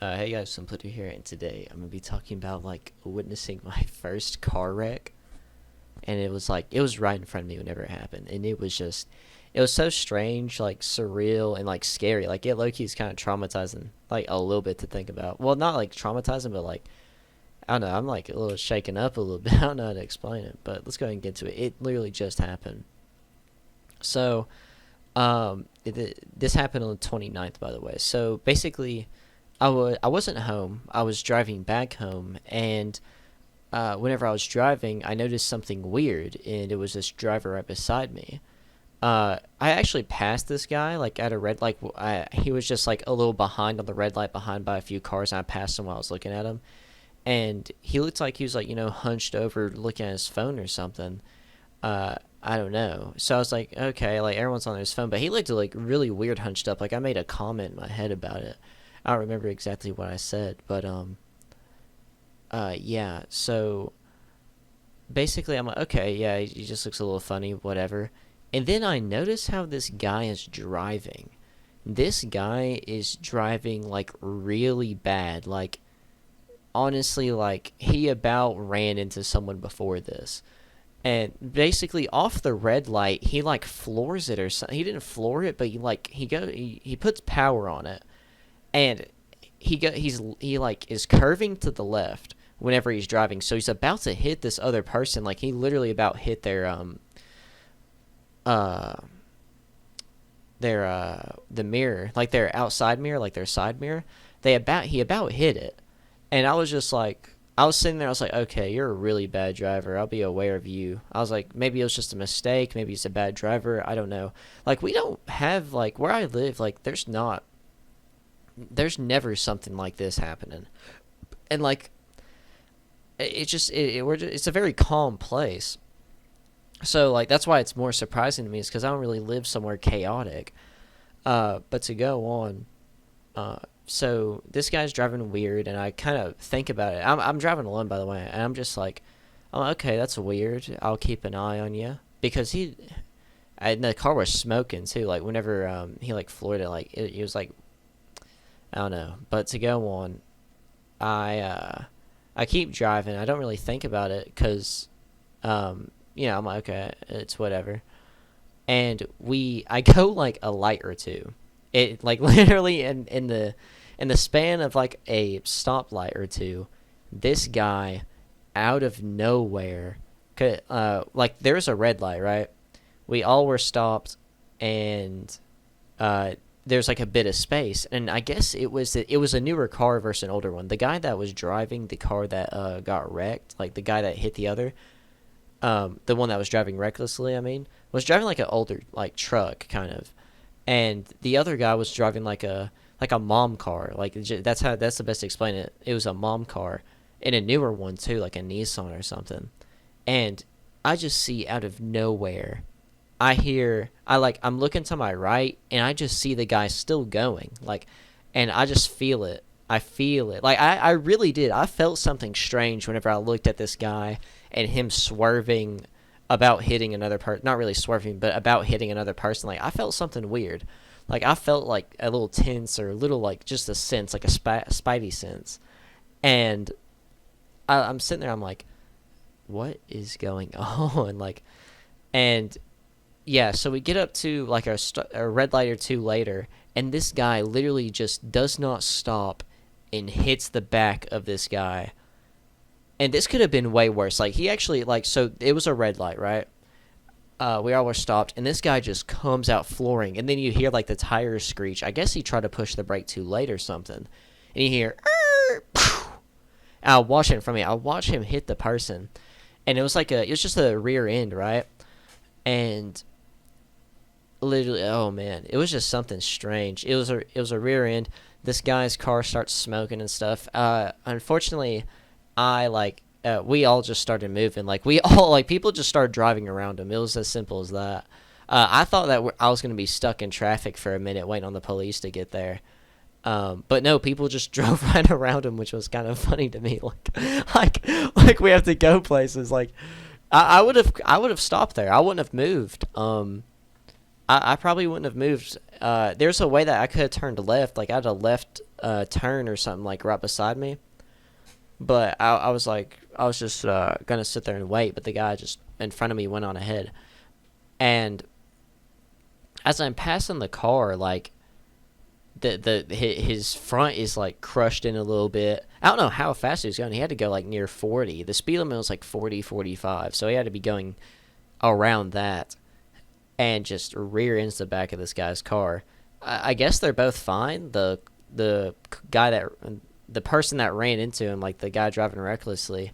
Hey guys, SonOfAPluto here, and today I'm gonna be talking about witnessing my first car wreck, and it was right in front of me whenever it happened, and it was so strange, like surreal and like scary. Like it low key is kind of traumatizing, like a little bit to think about. Well, not like traumatizing, but like I don't know. I'm like a little shaken up a little bit. I don't know how to explain it, but let's go ahead and get to it. It literally just happened. So, this happened on the 29th, by the way. So basically, I wasn't home. I was driving back home, and whenever I was driving, I noticed something weird, and it was this driver right beside me. I actually passed this guy like at a red like he was just like a little behind on the red light, behind by a few cars, and I passed him while I was looking at him, and he looked like he was like hunched over looking at his phone or something. I don't know. So I was like, okay, like everyone's on their phone, but he looked like really weird hunched up. Like I made a comment in my head about it. I don't remember exactly what I said, but yeah. So basically, I'm like, okay, yeah, he just looks a little funny, whatever. And then I notice how this guy is driving. This guy is driving like really bad. Like honestly, like he about ran into someone before this. And basically off the red light, he like floors it or something. He didn't floor it, but he puts power on it, and he like is curving to the left whenever he's driving. So he's about to hit this other person. Like he literally about hit uh the mirror, like their outside mirror, like their side mirror. He about hit it, and I was just like, I was sitting there, I was like, okay, you're a really bad driver. I'll be aware of you. I was like, maybe it was just a mistake. Maybe he's a bad driver. I don't know. Like, we don't have, like, where I live, like, there's never something like this happening. And, like, it's a very calm place. So, like, that's why it's more surprising to me, is because I don't really live somewhere chaotic. But to go on, so this guy's driving weird, and I kind of think about it. I'm driving alone, by the way, and I'm just like, oh, okay, that's weird. I'll keep an eye on you, because and the car was smoking too. Like whenever he like floored it, like it was like, I don't know. But to go on, I keep driving. I don't really think about it because, I'm like, okay, it's whatever. And I go like a light or two. It like literally in the span of like a stoplight or two, this guy out of nowhere, like there's a red light, right? We all were stopped, and there's like a bit of space, and I guess it was a newer car versus an older one. The guy that was driving the car that got wrecked, like the guy that hit the other, the one that was driving recklessly, I mean, was driving like an older like truck kind of, and the other guy was driving like a mom car. Like that's the best to explain it. It was a mom car, and a newer one too, like a Nissan or something. And I just see out of nowhere, I'm looking to my right, and I just see the guy still going, like, and I just feel it. I feel it. Like I really did. I felt something strange whenever I looked at this guy and him swerving about hitting another person. Not really swerving, but about hitting another person. Like I felt something weird. Like I felt like a little tense, or a little like just a sense, like a spidey sense. And I'm sitting there. I'm like, what is going on? Like, and yeah. So we get up to like a red light or two later, and this guy literally just does not stop and hits the back of this guy. And this could have been way worse. Like he actually so it was a red light, right? We all were stopped, and this guy just comes out flooring, and then you hear like the tires screech. I guess he tried to push the brake too late or something, and you hear, I'll watch it from me. I'll watch him hit the person, and it was just a rear end, right? And literally, oh man, it was just something strange. It was a rear end. This guy's car starts smoking and stuff. Unfortunately, we all just started moving. Like we all people just started driving around him. It was as simple as that. I thought that I was gonna be stuck in traffic for a minute waiting on the police to get there. But no, people just drove right around him, which was kind of funny to me. Like we have to go places. Like I would have stopped there. I wouldn't have moved. I probably wouldn't have moved. There's a way that I could have turned left. Like, I had a left turn or something, like, right beside me. But I was like, I was just going to sit there and wait. But the guy just in front of me went on ahead. And as I'm passing the car, like, his front is like crushed in a little bit. I don't know how fast he was going. He had to go like near 40. The speed limit was like 40, 45. So he had to be going around that and just rear ends the back of this guy's car. I guess they're both fine. The guy that the person that ran into him, like the guy driving recklessly,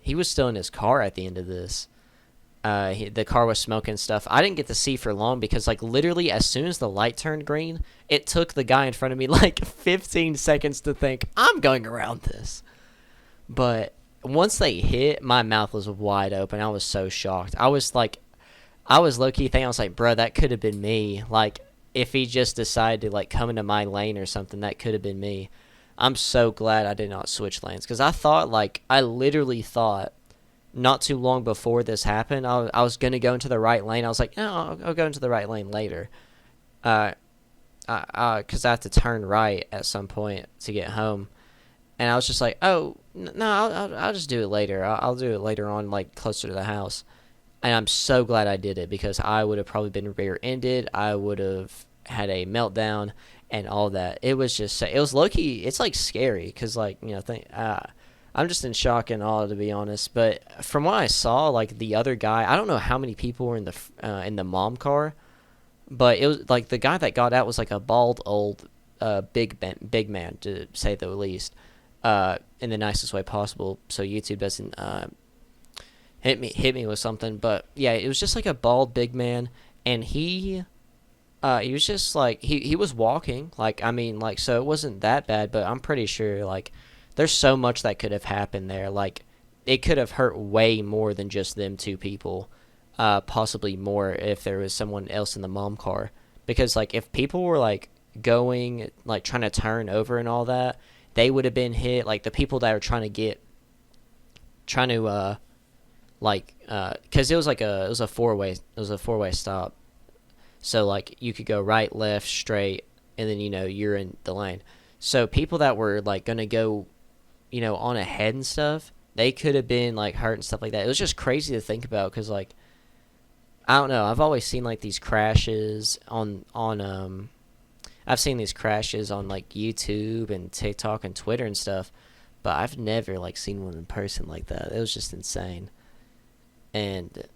he was still in his car at the end of this. The car was smoking stuff. I didn't get to see for long because, like, literally as soon as the light turned green, it took the guy in front of me like 15 seconds to think, I'm going around this. But once they hit, my mouth was wide open. I was so shocked. I was low-key thinking, I was like, bro, that could have been me. Like, if he just decided to, like, come into my lane or something, that could have been me. I'm so glad I did not switch lanes because I literally thought, not too long before this happened, I was going to go into the right lane. I was like, no, I'll go into the right lane later. Because I have to turn right at some point to get home. And I was just like, oh, no, I'll just do it later. I'll do it later on, like, closer to the house. And I'm so glad I did it because I would have probably been rear-ended. I would have had a meltdown and all that. It was just, it was low-key, it's, like, scary because, like, you know, I'm just in shock and awe, to be honest. But from what I saw, like, the other guy, I don't know how many people were in the mom car, but it was like the guy that got out was like a bald old big man, to say the least, in the nicest way possible, so YouTube doesn't hit me with something. But yeah, it was just like a bald big man, and he was just like he was walking, like, I mean, like, so it wasn't that bad, but I'm pretty sure, like, there's so much that could have happened there. Like, it could have hurt way more than just them two people. Possibly more if there was someone else in the mom car. Because, like, if people were, like, going, like, trying to turn over and all that, they would have been hit. Like, the people that were trying to, because it was a four-way stop. So, like, you could go right, left, straight, and then, you know, you're in the lane. So people that were, like, going to go, you know, on ahead and stuff, they could have been, like, hurt and stuff like that. It was just crazy to think about because, like, I don't know. I've always seen, like, these crashes I've seen these crashes on, like, YouTube and TikTok and Twitter and stuff, but I've never, like, seen one in person like that. It was just insane. And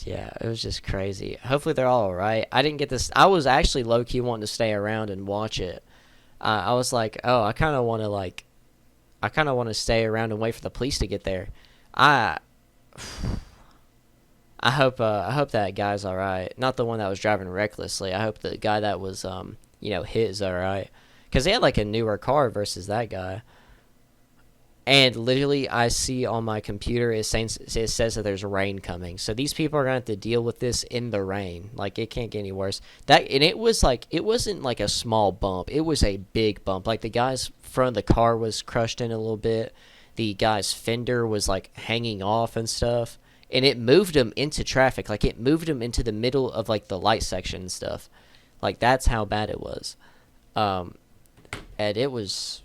yeah, it was just crazy. Hopefully they're all right. I didn't get this. I was actually low-key wanting to stay around and watch it. I was like, oh, I kind of want to stay around and wait for the police to get there. I hope that guy's all right. Not the one that was driving recklessly. I hope the guy that was hit is all right. Because they had, like, a newer car versus that guy. And literally, I see on my computer, it says that there's rain coming. So these people are going to have to deal with this in the rain. Like, it can't get any worse. And it was like, it wasn't like a small bump. It was a big bump. Like, the guy's front of the car was crushed in a little bit. The guy's fender was, like, hanging off and stuff. And it moved him into traffic. Like, it moved him into the middle of, like, the light section and stuff. Like, that's how bad it was. And it was...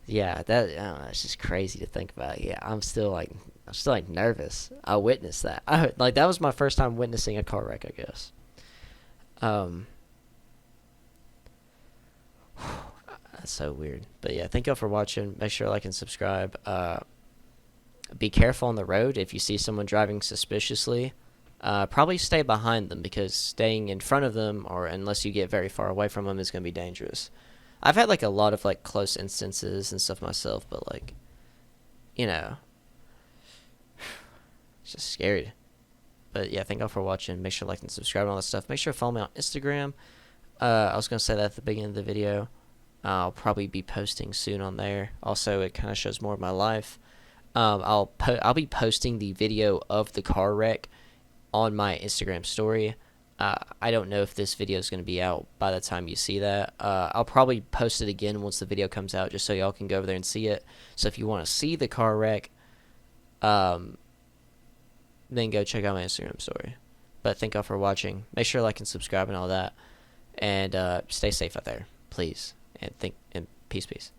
Yeah, it's just crazy to think about. Yeah, I'm still nervous. I witnessed that. That was my first time witnessing a car wreck, I guess. That's so weird. But yeah, thank y'all for watching. Make sure to like and subscribe. Be careful on the road if you see someone driving suspiciously. Probably stay behind them because staying in front of them, or unless you get very far away from them, is going to be dangerous. I've had, like, a lot of, like, close instances and stuff myself, but, like, you know, it's just scary. But yeah, thank y'all for watching. Make sure to like and subscribe and all that stuff. Make sure to follow me on Instagram. I was going to say that at the beginning of the video. I'll probably be posting soon on there. Also, it kind of shows more of my life. I'll be posting the video of the car wreck on my Instagram story. I don't know if this video is going to be out by the time you see that. I'll probably post it again once the video comes out, just so y'all can go over there and see it. So if you want to see the car wreck, um, then go check out my Instagram story. But thank y'all for watching. Make sure to like and subscribe and all that. And stay safe out there, please. And peace.